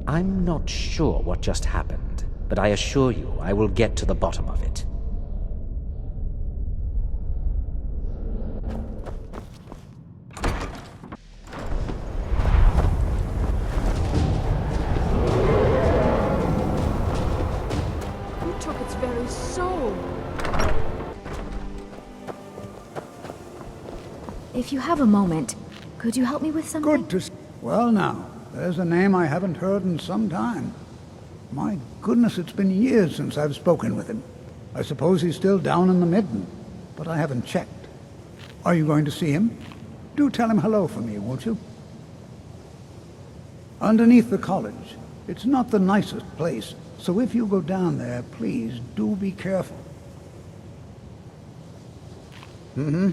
I'm not sure what just happened, but I assure you I will get to the bottom of it. You took its very soul. If you have a moment, could you help me with something? Good to see. Well now, there's a name I haven't heard in some time. My goodness, it's been years since I've spoken with him. I suppose he's still down in the Midden, but I haven't checked. Are you going to see him? Do tell him hello for me, won't you? Underneath the college. It's not the nicest place, so if you go down there, please do be careful. Mm-hmm.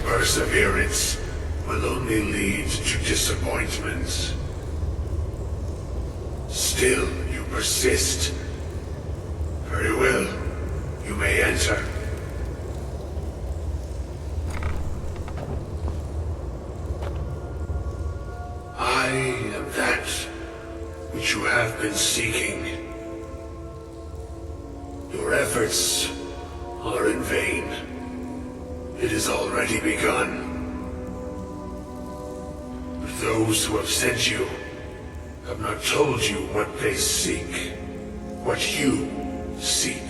Perseverance will only lead to disappointment. Still, you persist. Very well. You may enter. I am that which you have been seeking. Your efforts are in vain. It has already begun. But those who have sent you have not told you what they seek, what you seek.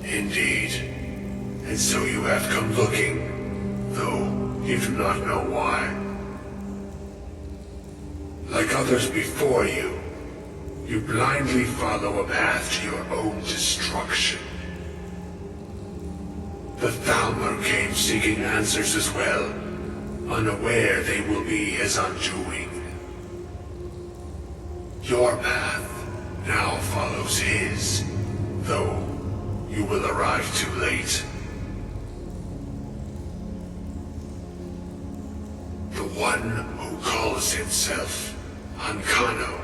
Indeed. And so you have come looking, though you do not know why. Like others before you, you blindly follow a path to your own destruction. The Thalmor came seeking answers as well, unaware they will be his undoing. Your path now follows his, though you will arrive too late. The one who calls himself Ancano.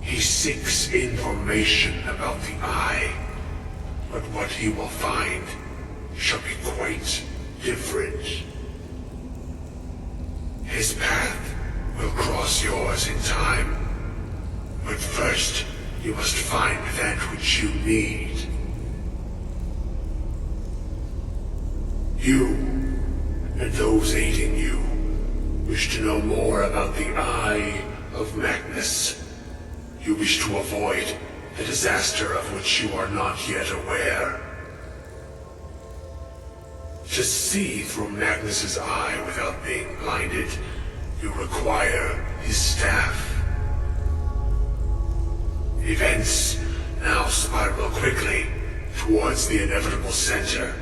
He seeks information about the Eye, but what he will find shall be quite different. His path will cross yours in time, but first you must find that which you need. You, and those aiding you, wish to know more about the Eye of Magnus. You wish to avoid the disaster of which you are not yet aware. To see through Magnus's eye without being blinded, you require his staff. Events now spiral quickly towards the inevitable center,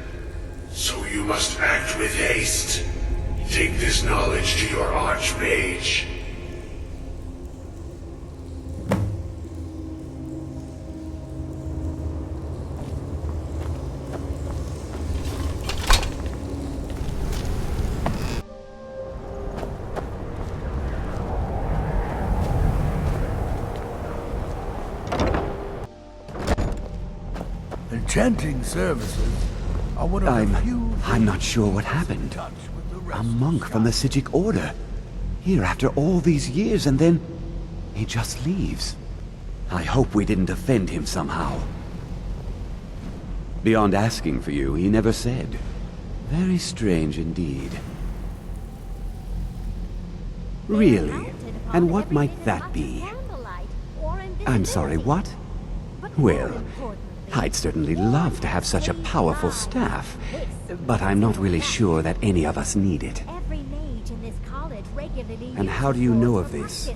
so you must act with haste. Take this knowledge to your Archmage. Enchanting services are one of the few... I'm not sure what happened. A monk from the Sijic Order. Here after all these years, and then he just leaves. I hope we didn't offend him somehow. Beyond asking for you, he never said. Very strange indeed. Really? And what might that be? I'm sorry, what? Well, I'd certainly love to have such a powerful staff, but I'm not really sure that any of us need it. And how do you know of this?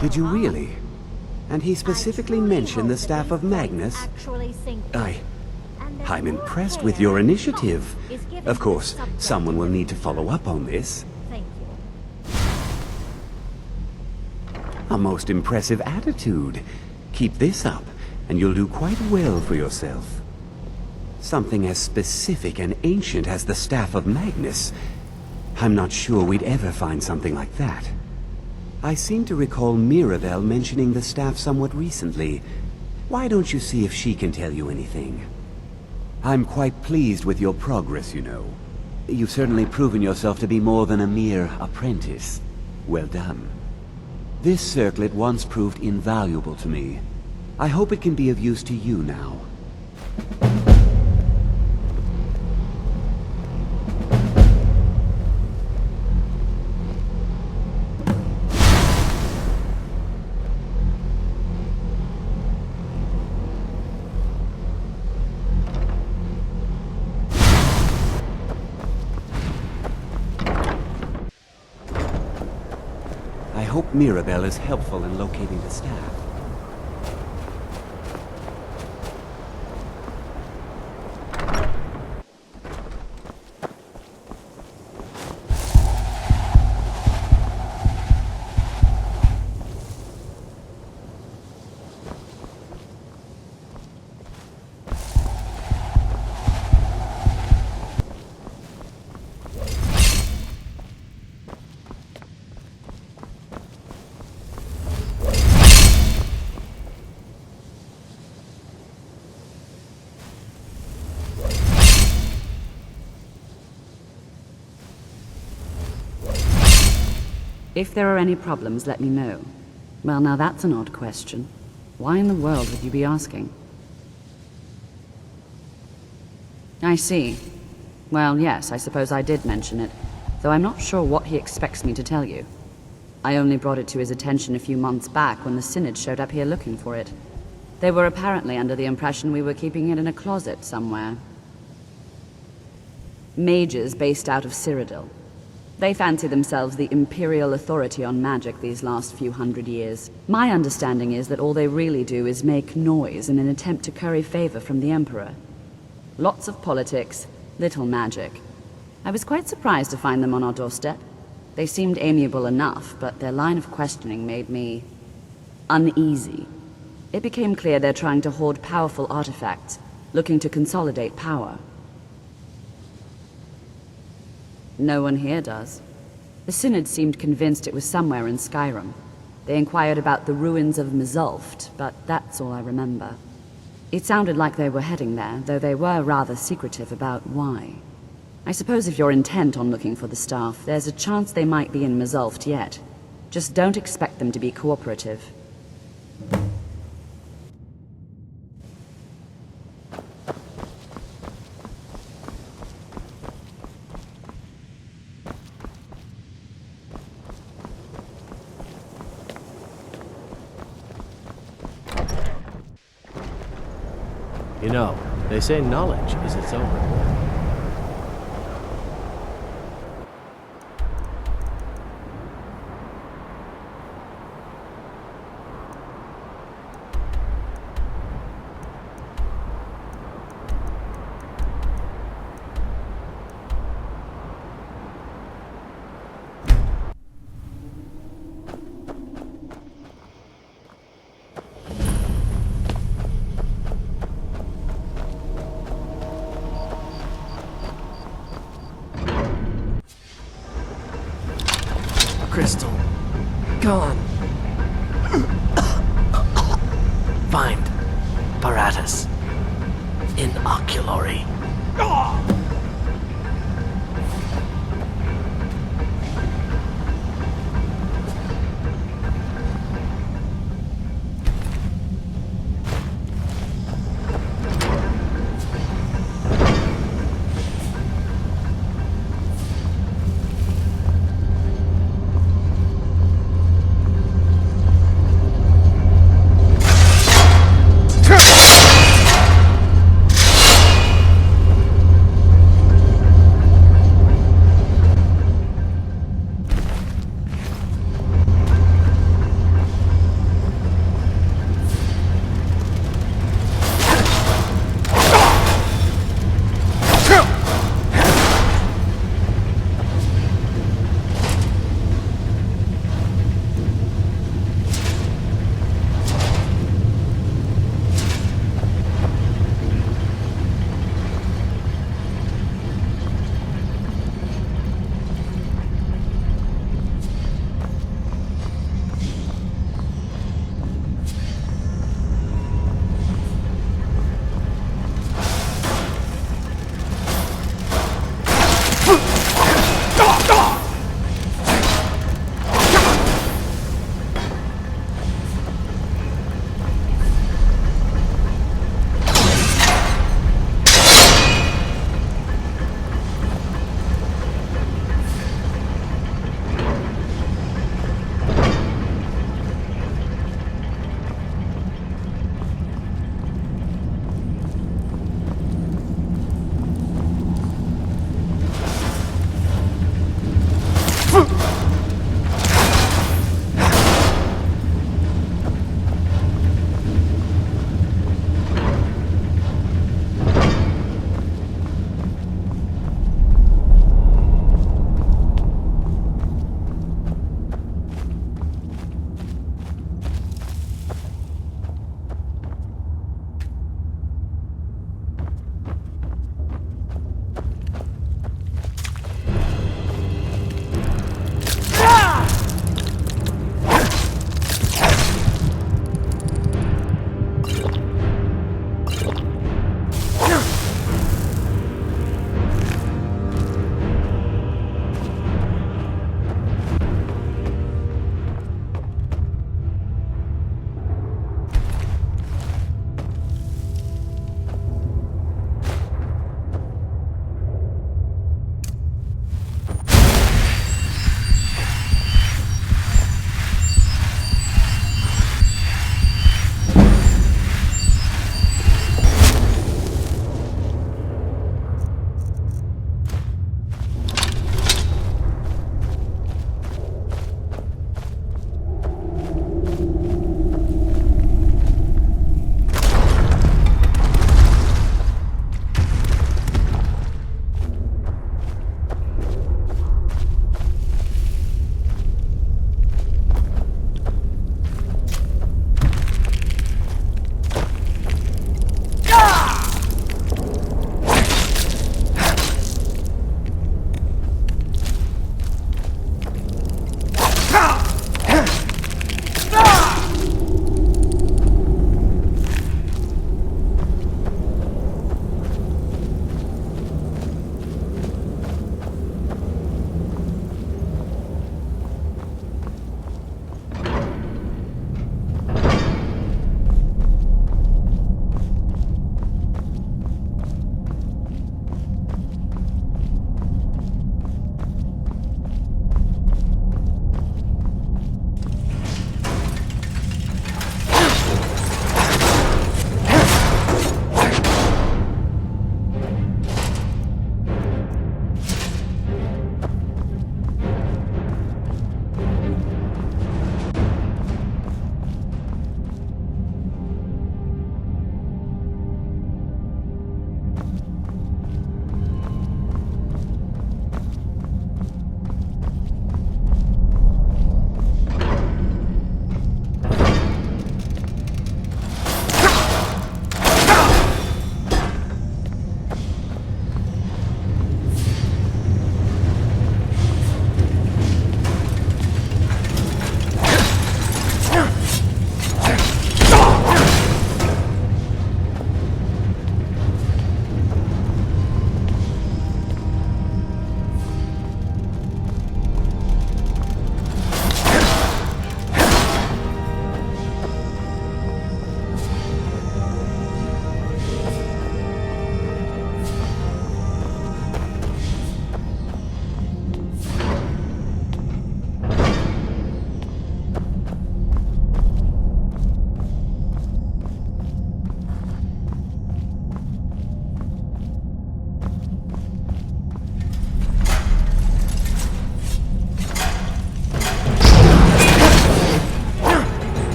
Did you really? And he specifically mentioned the staff of Magnus? I'm impressed with your initiative. Of course, someone will need to follow up on this. A most impressive attitude. Keep this up, and you'll do quite well for yourself. Something as specific and ancient as the Staff of Magnus. I'm not sure we'd ever find something like that. I seem to recall Mirabelle mentioning the staff somewhat recently. Why don't you see if she can tell you anything? I'm quite pleased with your progress, you know. You've certainly proven yourself to be more than a mere apprentice. Well done. This circlet once proved invaluable to me. I hope it can be of use to you now. I hope Mirabelle is helpful in locating the staff. If there are any problems, let me know. Well, now that's an odd question. Why in the world would you be asking? I see. Well, yes, I suppose I did mention it, though I'm not sure what he expects me to tell you. I only brought it to his attention a few months back when the Synod showed up here looking for it. They were apparently under the impression we were keeping it in a closet somewhere. Mages based out of Cyrodiil. They fancy themselves the imperial authority on magic these last few hundred years. My understanding is that all they really do is make noise in an attempt to curry favor from the Emperor. Lots of politics, little magic. I was quite surprised to find them on our doorstep. They seemed amiable enough, but their line of questioning made me uneasy. It became clear they're trying to hoard powerful artifacts, looking to consolidate power. No one here does. The Synod seemed convinced it was somewhere in Skyrim. They inquired about the ruins of Mzulft, but that's all I remember. It sounded like they were heading there, though they were rather secretive about why. I suppose if you're intent on looking for the staff, there's a chance they might be in Mzulft yet. Just don't expect them to be cooperative. You know, they say knowledge is its own reward. Crystal. Gone. Find. Paratus. Inoculary.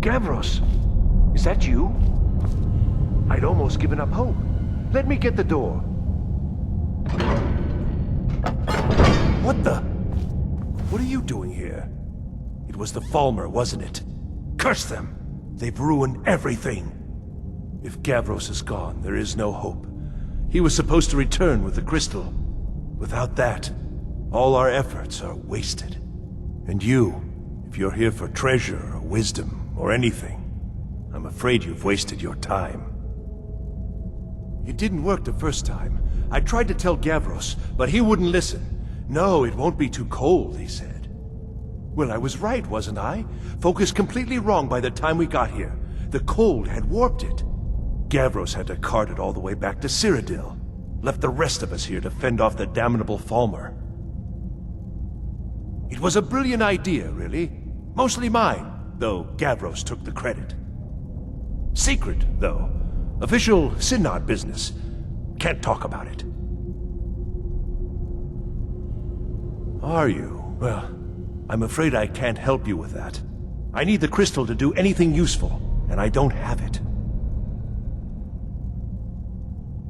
Gavros, is that you? I'd almost given up hope. Let me get the door. What the? What are you doing here? It was the Falmer, wasn't it? Curse them! They've ruined everything. If Gavros is gone, there is no hope. He was supposed to return with the crystal. Without that, all our efforts are wasted. And you, if you're here for treasure or wisdom or anything, I'm afraid you've wasted your time. It didn't work the first time. I tried to tell Gavros, but he wouldn't listen. No, it won't be too cold, he said. Well, I was right, wasn't I? Focused completely wrong by the time we got here. The cold had warped it. Gavros had to cart it all the way back to Cyrodiil. Left the rest of us here to fend off the damnable Falmer. It was a brilliant idea, really. Mostly mine, though Gavros took the credit. Secret, though. Official Synod business. Can't talk about it. Are you? Well, I'm afraid I can't help you with that. I need the crystal to do anything useful, and I don't have it.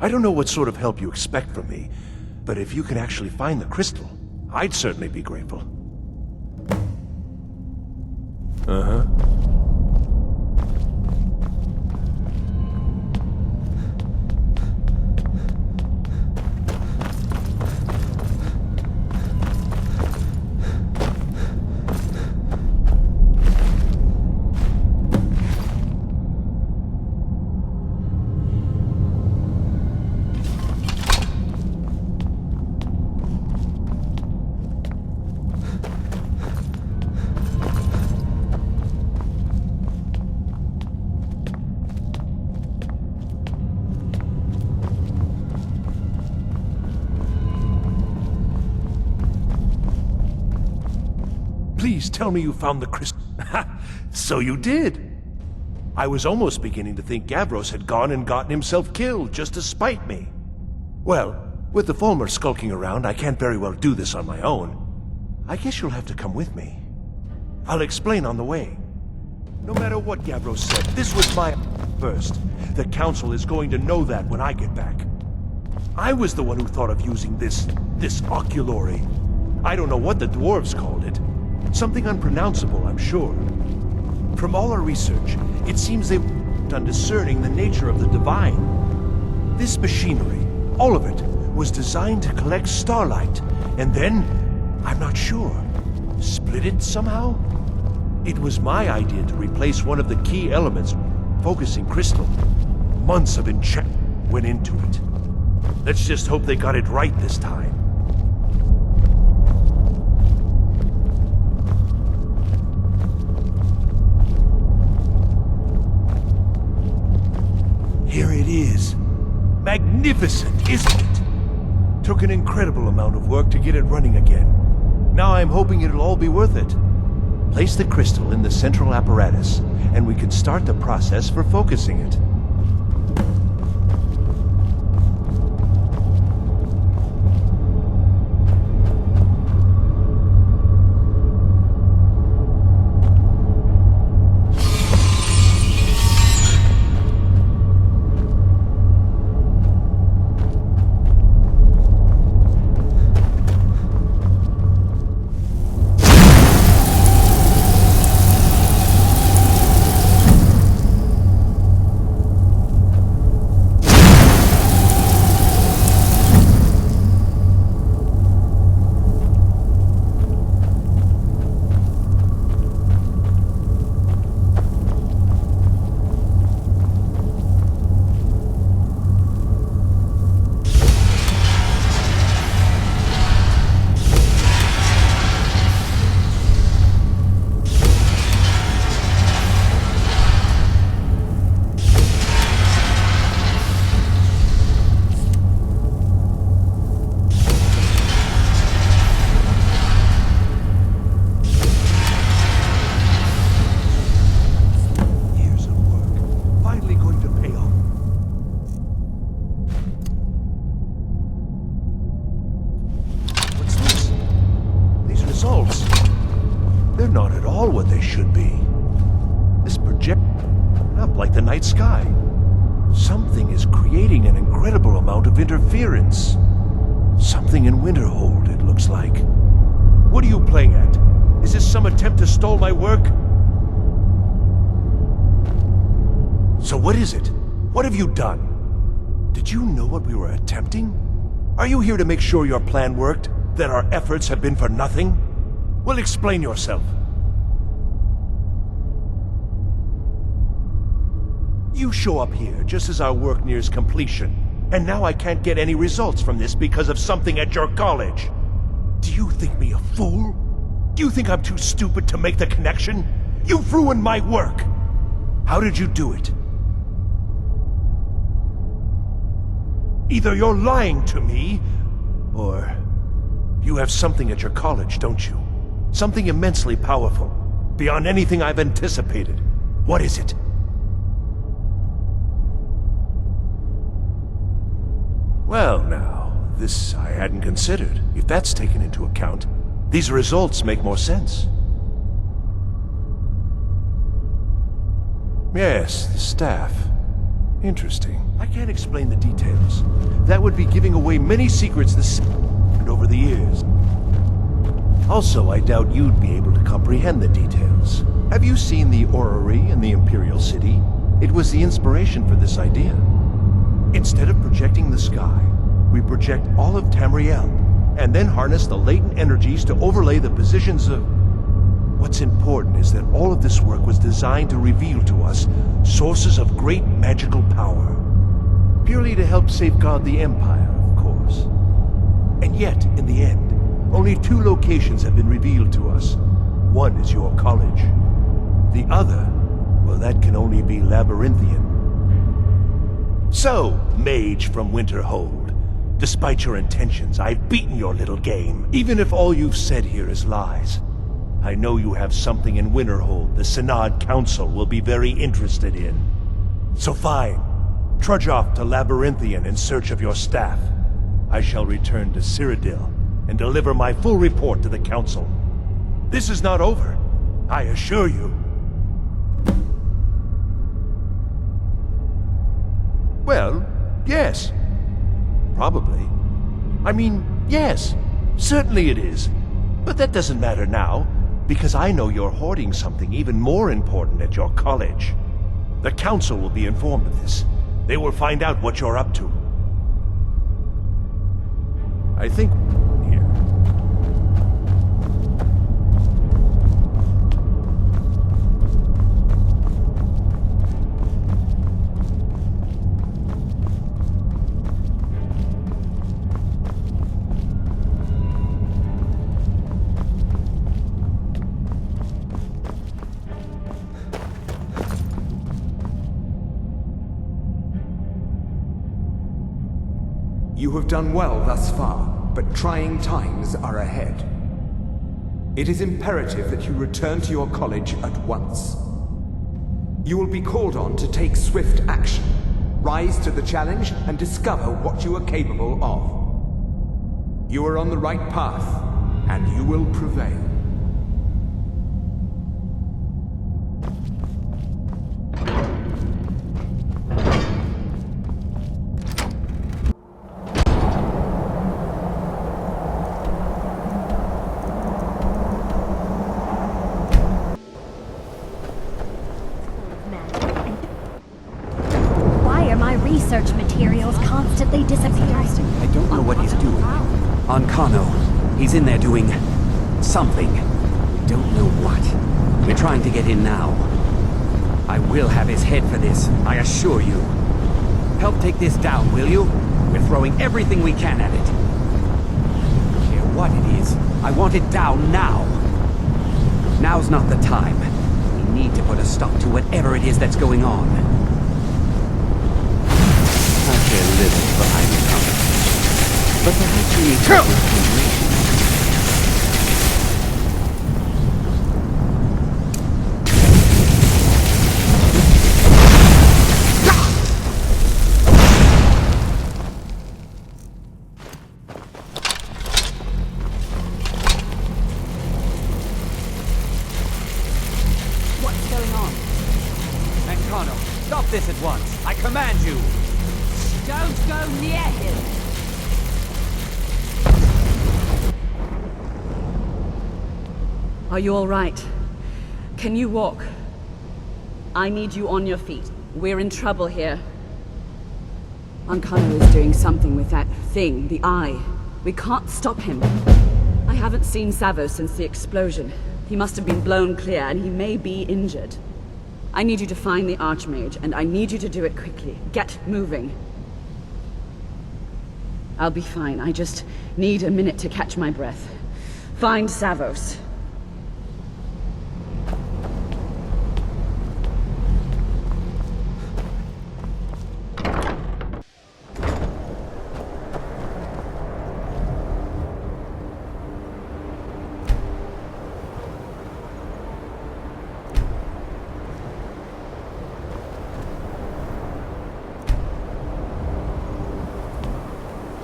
I don't know what sort of help you expect from me, but if you can actually find the crystal, I'd certainly be grateful. Uh-huh. Please tell me you found the crystal. So you did. I was almost beginning to think Gavros had gone and gotten himself killed just to spite me. Well, with the Falmer skulking around, I can't very well do this on my own. I guess you'll have to come with me. I'll explain on the way. No matter what Gavros said, this was my first. The Council is going to know that when I get back. I was the one who thought of using this oculory. I don't know what the dwarves called it. Something unpronounceable, I'm sure. From all our research, it seems they worked on discerning the nature of the divine. This machinery, all of it, was designed to collect starlight, and then, I'm not sure, split it somehow? It was my idea to replace one of the key elements, focusing crystal. Months of enchantment went into it. Let's just hope they got it right this time. Here it is. Magnificent, isn't it? Took an incredible amount of work to get it running again. Now I'm hoping it'll all be worth it. Place the crystal in the central apparatus, and we can start the process for focusing it. like the night sky. Something is creating an incredible amount of interference. Something in Winterhold, it looks like. What are you playing at? Is this some attempt to stall my work? So what is it? What have you done? Did you know what we were attempting? Are you here to make sure your plan worked? That our efforts have been for nothing? Well, explain yourself. You show up here just as our work nears completion, and now I can't get any results from this because of something at your college. Do you think me a fool? Do you think I'm too stupid to make the connection? You've ruined my work! How did you do it? Either you're lying to me, or you have something at your college, don't you? Something immensely powerful, beyond anything I've anticipated. What is it? Well, now, this I hadn't considered. If that's taken into account, these results make more sense. Yes, the staff. Interesting. I can't explain the details. That would be giving away many secrets this over the years. Also, I doubt you'd be able to comprehend the details. Have you seen the orrery in the Imperial City? It was the inspiration for this idea. Instead of projecting the sky, we project all of Tamriel, and then harness the latent energies to overlay the positions of... What's important is that all of this work was designed to reveal to us sources of great magical power. Purely to help safeguard the Empire, of course. And yet, in the end, only 2 locations have been revealed to us. One is your college. The other, well, that can only be Labrynthian. So, mage from Winterhold, despite your intentions, I've beaten your little game, even if all you've said here is lies. I know you have something in Winterhold the Synod Council will be very interested in. So fine. Trudge off to Labrynthian in search of your staff. I shall return to Cyrodiil and deliver my full report to the Council. This is not over, I assure you. Well, yes. Probably. I mean, yes. Certainly it is. But that doesn't matter now, because I know you're hoarding something even more important at your college. The Council will be informed of this. They will find out what you're up to. I think... here. You have done well thus far, but trying times are ahead. It is imperative that you return to your college at once. You will be called on to take swift action, rise to the challenge, and discover what you are capable of. You are on the right path, and you will prevail. Research materials constantly disappearing. I don't know what he's doing. On Kano, he's in there doing... something. Don't know what. We're trying to get in now. I will have his head for this, I assure you. Help take this down, will you? We're throwing everything we can at it. I don't care what it is. I want it down now. Now's not the time. We need to put a stop to whatever it is that's going on. But perhaps we need to What's going on? Mancano, stop! this at once. I command you. Don't go near him. Are you all right? Can you walk? I need you on your feet. We're in trouble here. Ancano is doing something with that thing, the eye. We can't stop him. I haven't seen Savo since the explosion. He must have been blown clear, and he may be injured. I need you to find the Archmage, and I need you to do it quickly. Get moving. I'll be fine. I just need a minute to catch my breath. Find Savos.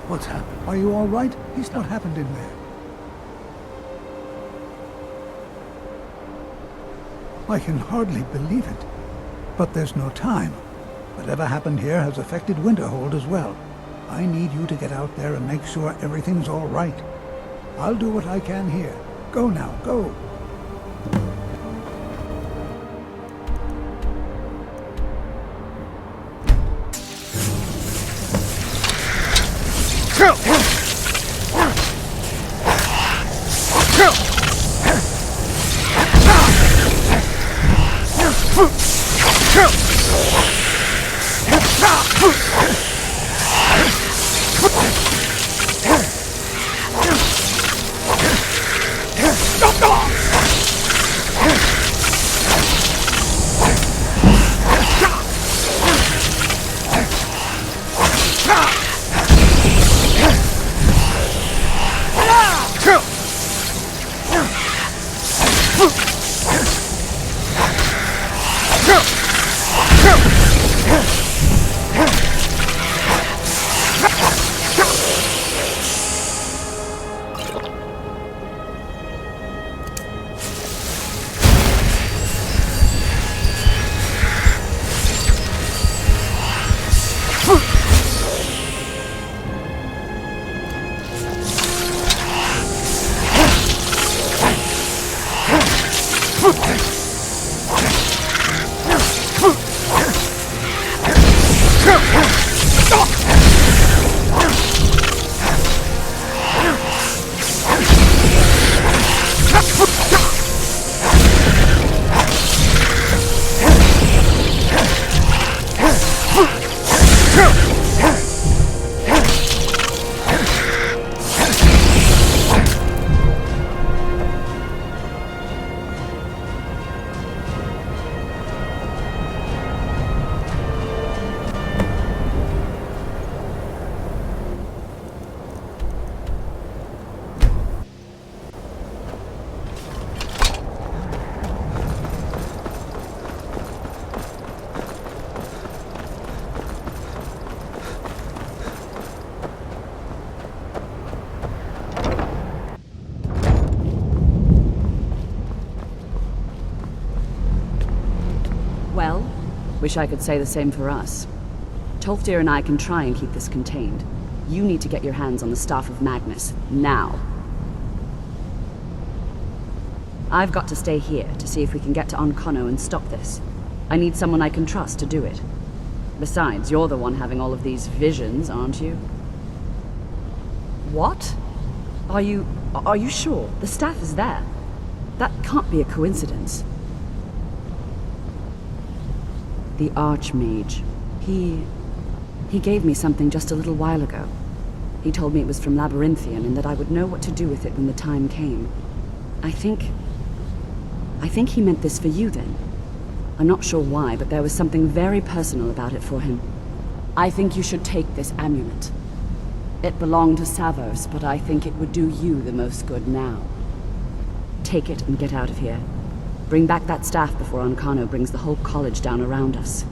What's happened? Are you all right? What happened in there? I can hardly believe it. But there's no time. Whatever happened here has affected Winterhold as well. I need you to get out there and make sure everything's all right. I'll do what I can here. Go now, go. Well, wish I could say the same for us. Tolfdir and I can try and keep this contained. You need to get your hands on the Staff of Magnus, now. I've got to stay here to see if we can get to Ancano and stop this. I need someone I can trust to do it. Besides, you're the one having all of these visions, aren't you? What? Are you sure? The staff is there. That can't be a coincidence. The Archmage. He gave me something just a little while ago. He told me it was from Labrynthian and that I would know what to do with it when the time came. I think he meant this for you then. I'm not sure why, but there was something very personal about it for him. I think you should take this amulet. It belonged to Savos, but I think it would do you the most good now. Take it and get out of here. Bring back that staff before Ancano brings the whole college down around us.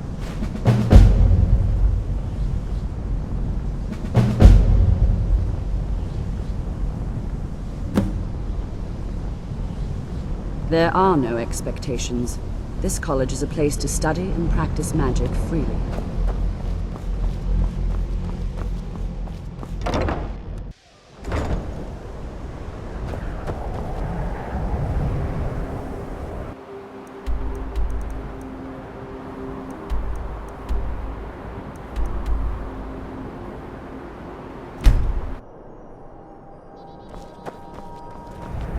There are no expectations. This college is a place to study and practice magic freely.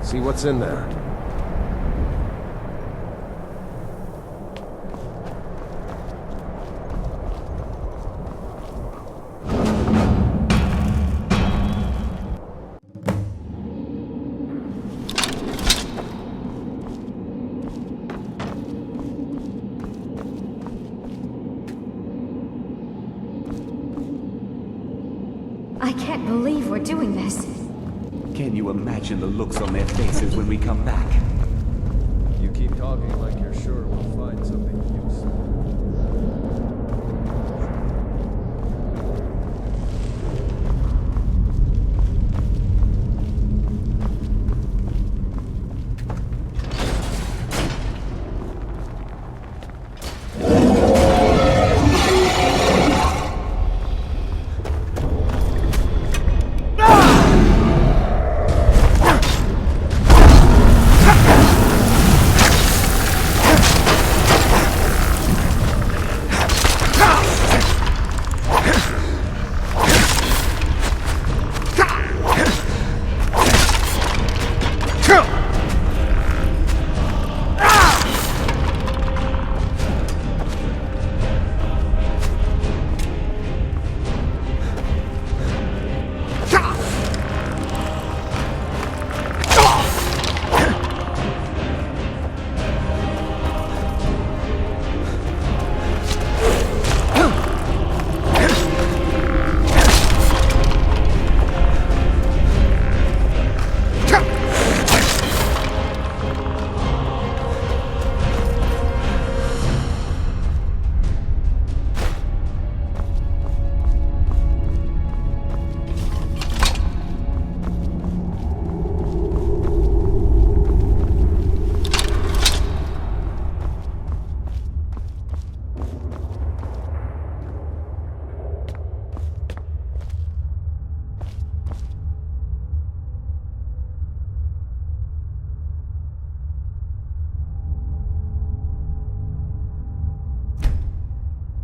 See what's in there. I can't believe we're doing this. Can you imagine the looks on their faces when we come back? You keep talking like you're sure we'll find something useful.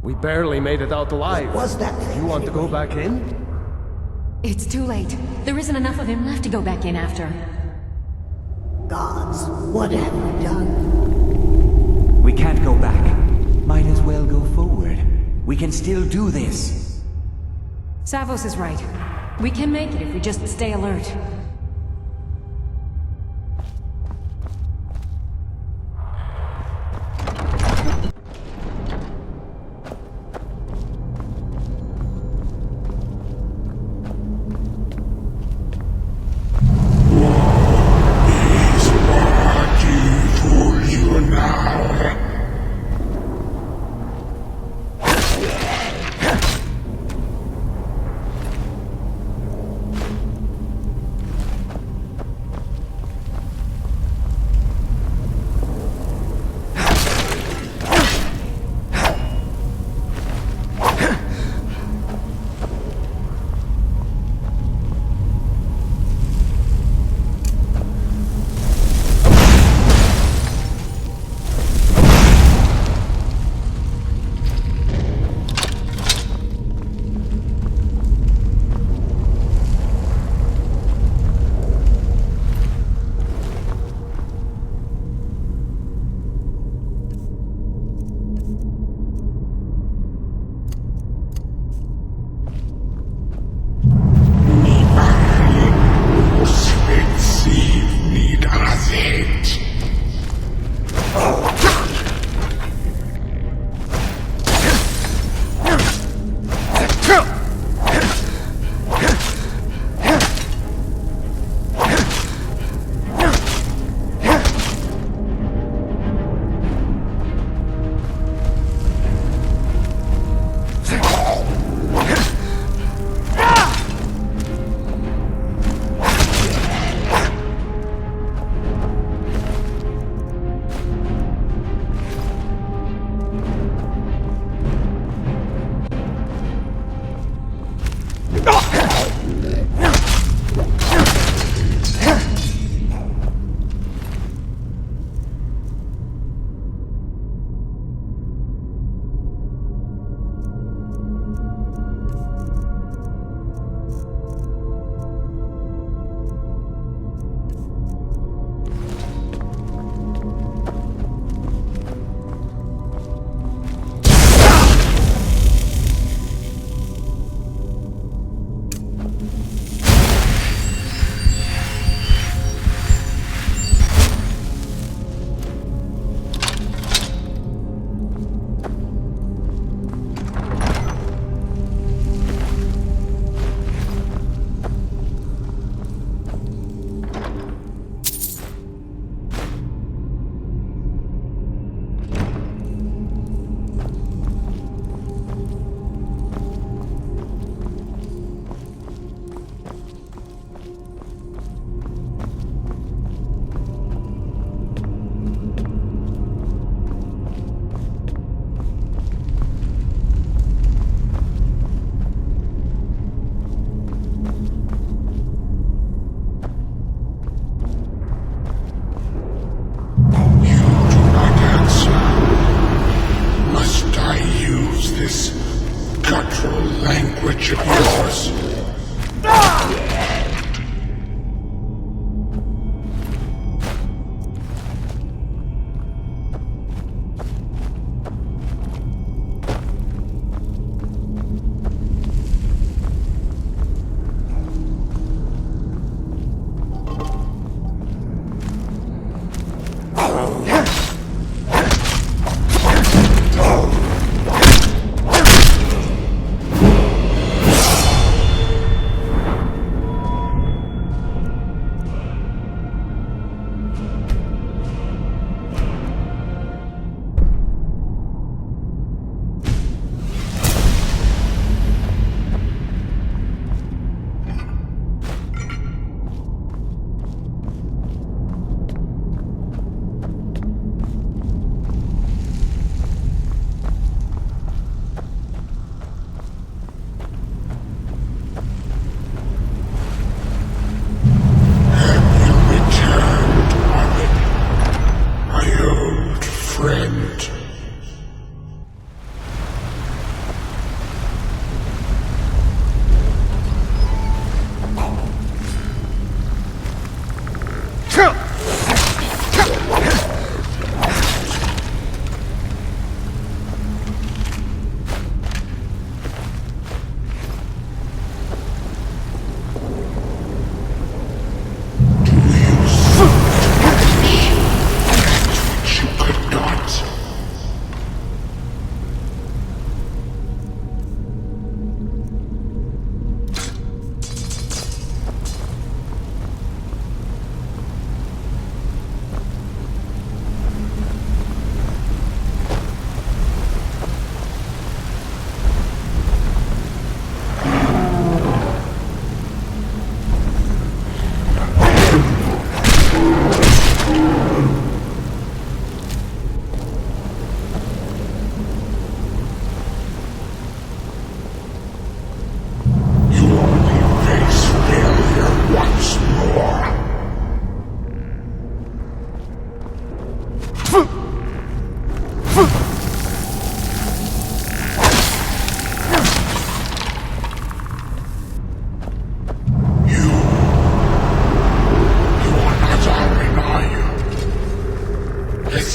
We barely made it out alive. What was that? You want to go back in? It's too late. There isn't enough of him left to go back in after. Gods, what have you done? We can't go back. Might as well go forward. We can still do this. Savos is right. We can make it if we just stay alert.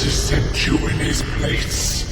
to set you in his place.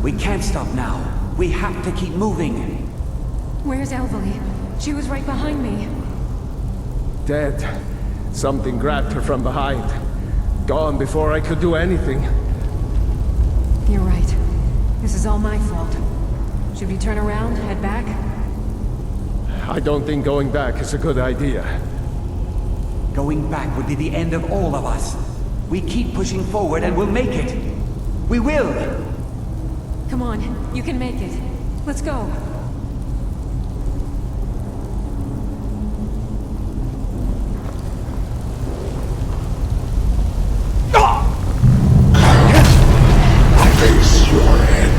We can't stop now. We have to keep moving. Where's Elvely? She was right behind me. Dead. Something grabbed her from behind. Gone before I could do anything. You're right. This is all my fault. Should we turn around, head back? I don't think going back is a good idea. Going back would be the end of all of us. We keep pushing forward and we'll make it. We will! Come on, you can make it. Let's go. Face your end.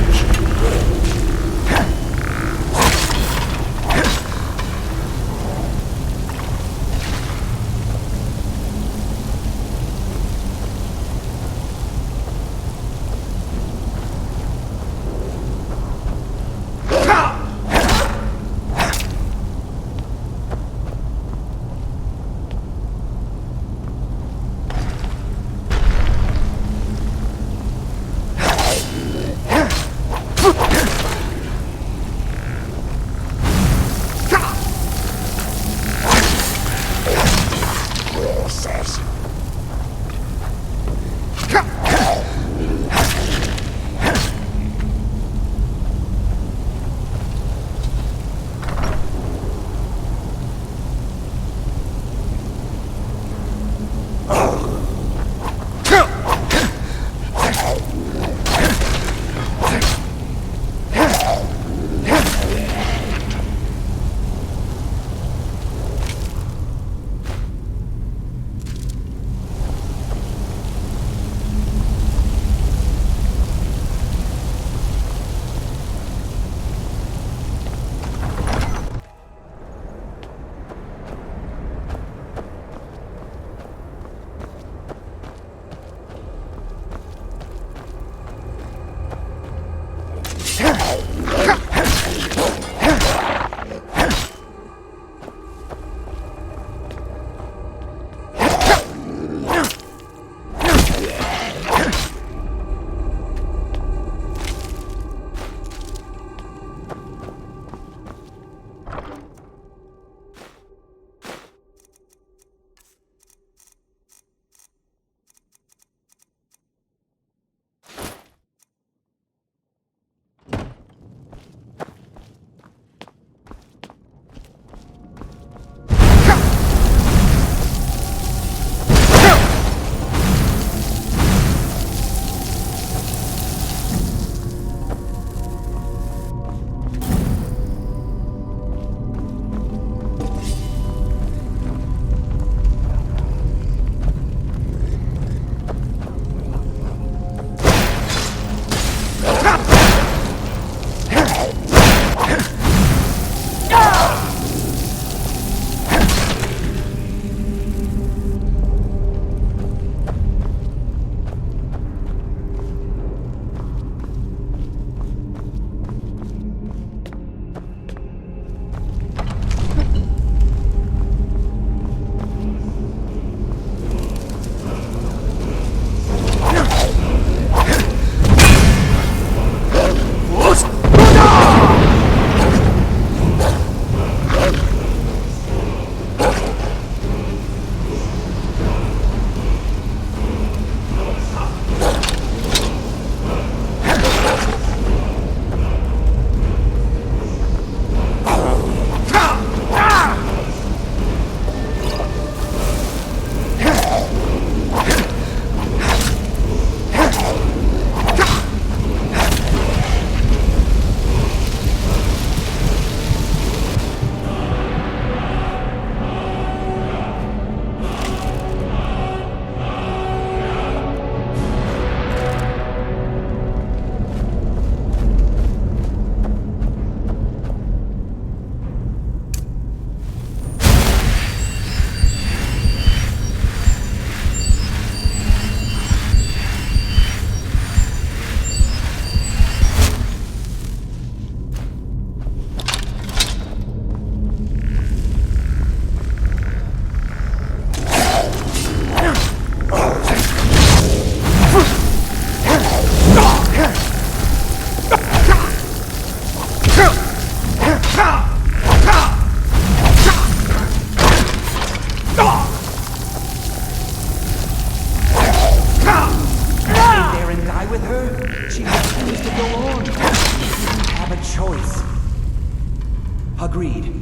agreed.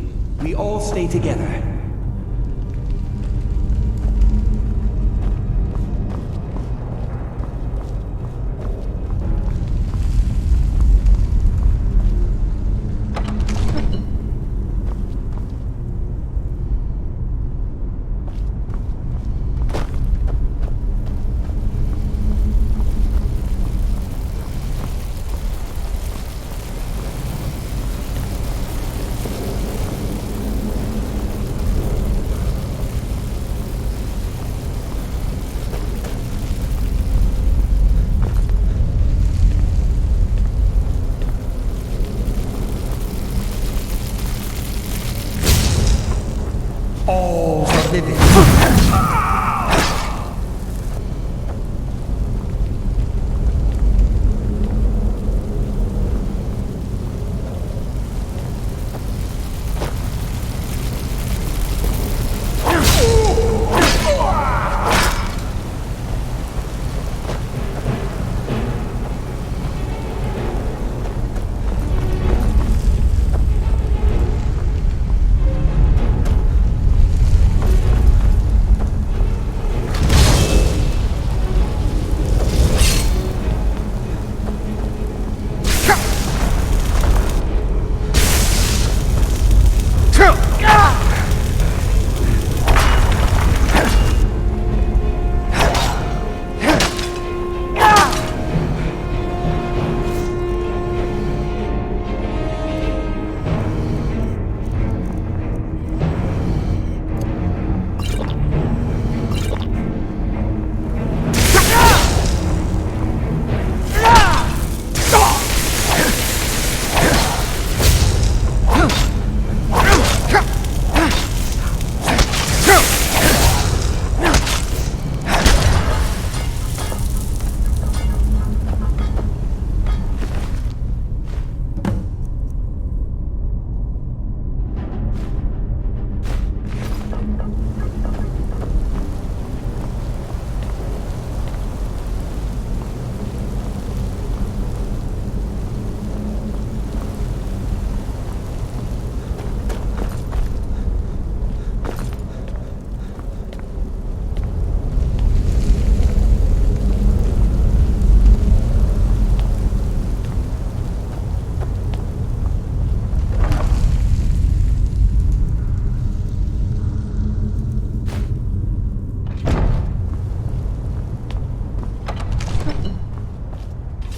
We all stay together. All the living.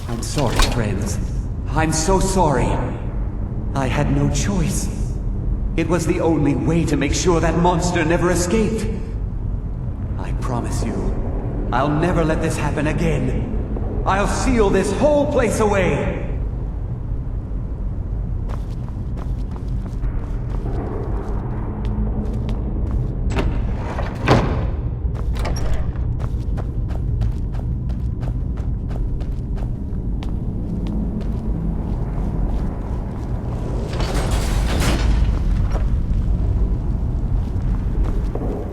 I'm sorry, friends. I'm so sorry. I had no choice. It was the only way to make sure that monster never escaped. I promise you, I'll never let this happen again. I'll seal this whole place away.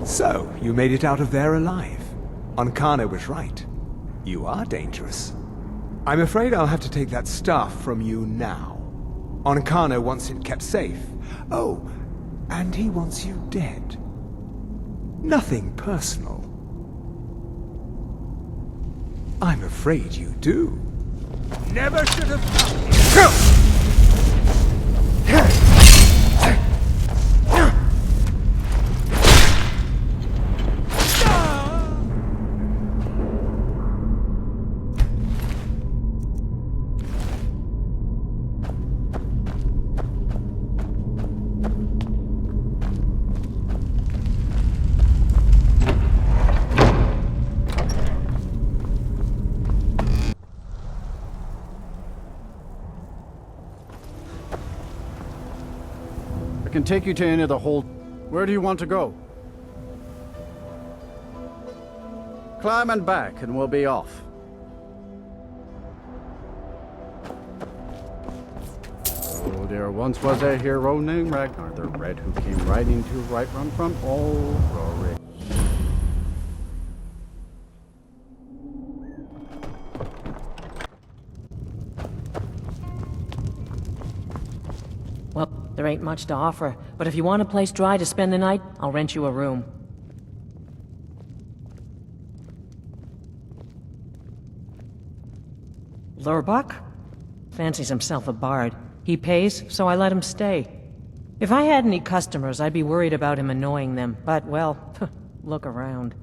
So, you made it out of there alive. Ankana was right. You are dangerous. I'm afraid I'll have to take that stuff from you now. Ankana wants it kept safe. Oh, and he wants you dead. Nothing personal. I'm afraid you do. Never should have come here. I can take you to any of the hold. Where do you want to go? Climb and back, and we'll be off. Oh, there once was a hero named Ragnar the Red who came riding to right run from old Rory. Well, There ain't much to offer, but if you want a place dry to spend the night, I'll rent you a room. Lurbuck? Fancies himself a bard. He pays, so I let him stay. If I had any customers, I'd be worried about him annoying them, but, well, look around.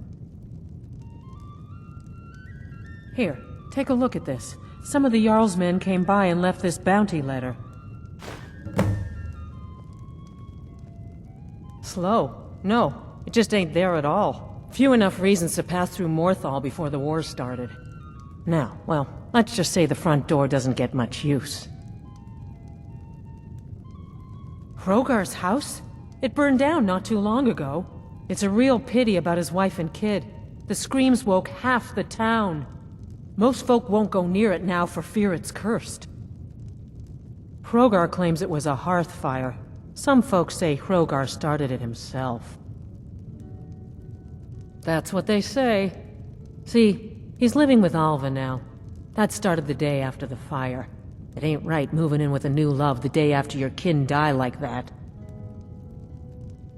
Here, take a look at this. Some of the Jarl's men came by and left this bounty letter. Slow? No, it just ain't there at all. Few enough reasons to pass through Morthal before the war started. Now, well, let's just say the front door doesn't get much use. Hrogar's house? It burned down not too long ago. It's a real pity about his wife and kid. The screams woke half the town. Most folk won't go near it now for fear it's cursed. Hrogar claims it was a hearth fire. Some folks say Hrogar started it himself. That's what they say. See, he's living with Alva now. That started the day after the fire. It ain't right moving in with a new love the day after your kin die like that.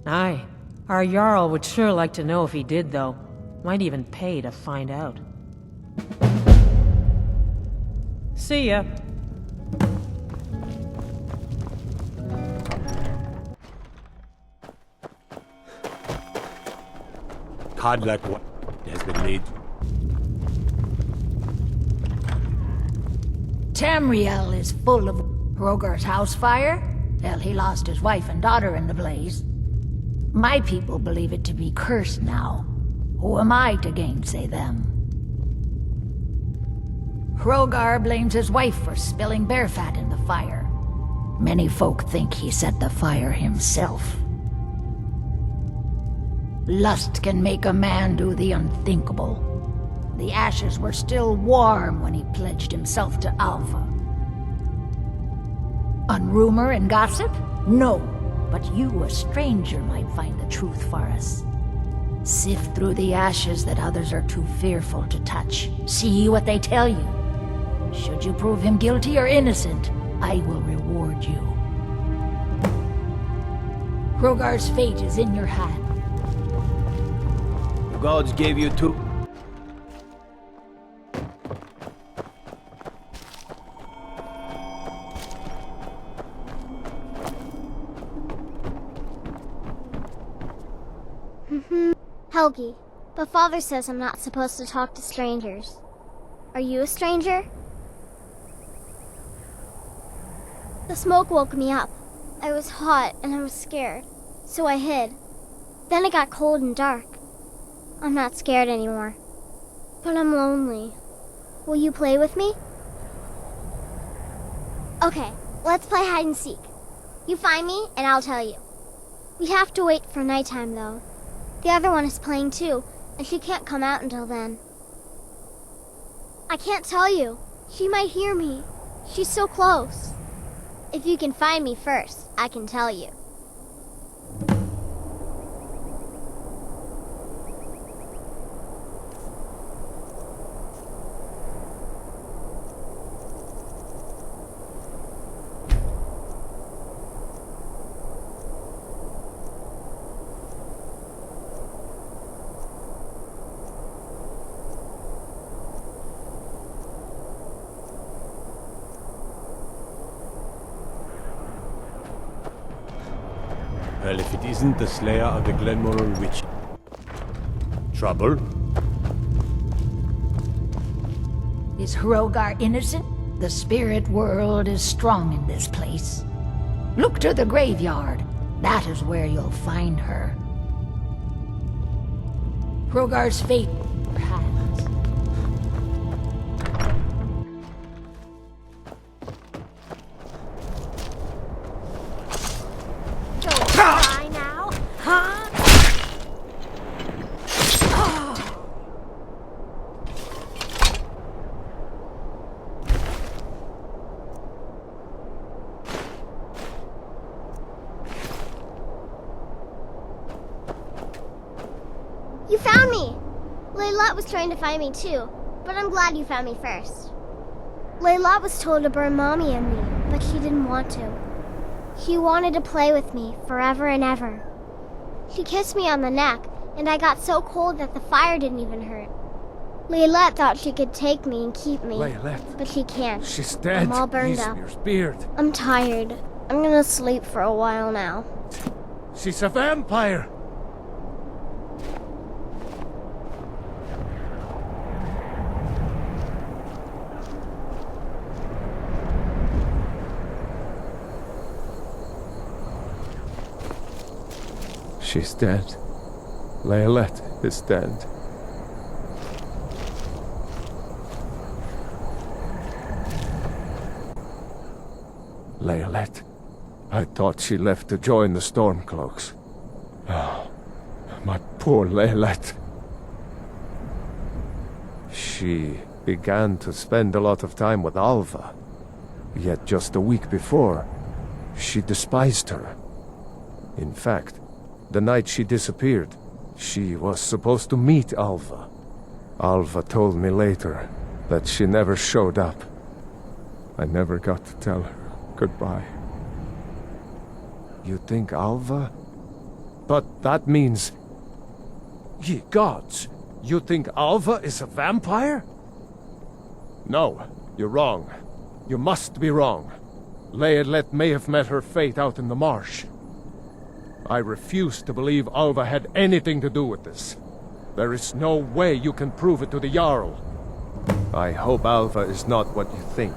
Aye, our Jarl would sure like to know if he did, though. Might even pay to find out. See ya. Codlack has been made. Tamriel is full of Hrogar's house fire. Hell, he lost his wife and daughter in the blaze. My people believe it to be cursed now. Who am I to gainsay them? Hrogar blames his wife for spilling bear fat in the fire. Many folk think he set the fire himself. Lust can make a man do the unthinkable. The ashes were still warm when he pledged himself to Alva. On rumor and gossip? No, but you, a stranger, might find the truth for us. Sift through the ashes that others are too fearful to touch. See what they tell you. Should you prove him guilty or innocent, I will reward you. Hrogar's fate is in your hand. The gods gave you two. Helgi, but Father says I'm not supposed to talk to strangers. Are you a stranger? The smoke woke me up. I was hot and I was scared, so I hid. Then it got cold and dark. I'm not scared anymore, but I'm lonely. Will you play with me? Okay, let's play hide and seek. You find me and I'll tell you. We have to wait for nighttime though. The other one is playing too, and she can't come out until then. I can't tell you. She might hear me. She's so close. If you can find me first, I can tell you. Well, if it isn't the slayer of the Glenmoral witch. Trouble? Is Hrogar innocent? The spirit world is strong in this place. Look to the graveyard. That is where you'll find her. Hrogar's fate in her hands. Don't cry now, huh? You found me! Layla was trying to find me too, but I'm glad you found me first. Layla was told to burn Mommy and me, but she didn't want to. She wanted to play with me forever and ever. She kissed me on the neck, and I got so cold that the fire didn't even hurt. Laylette thought she could take me and keep me. Laylette? But she can't. She's dead. I'm all burned up. Easmir's beard. I'm tired. I'm gonna sleep for a while now. She's a vampire! She's dead. Laylette is dead. Laylette. I thought she left to join the Stormcloaks. Oh, my poor Laylette. She began to spend a lot of time with Alva. Yet just a week before, she despised her. In fact, the night she disappeared, she was supposed to meet Alva. Alva told me later that she never showed up. I never got to tell her goodbye. You think Alva? But that means... Ye gods! You think Alva is a vampire? No, you're wrong. You must be wrong. Laylette may have met her fate out in the marsh. I refuse to believe Alva had anything to do with this. There is no way you can prove it to the Jarl. I hope Alva is not what you think.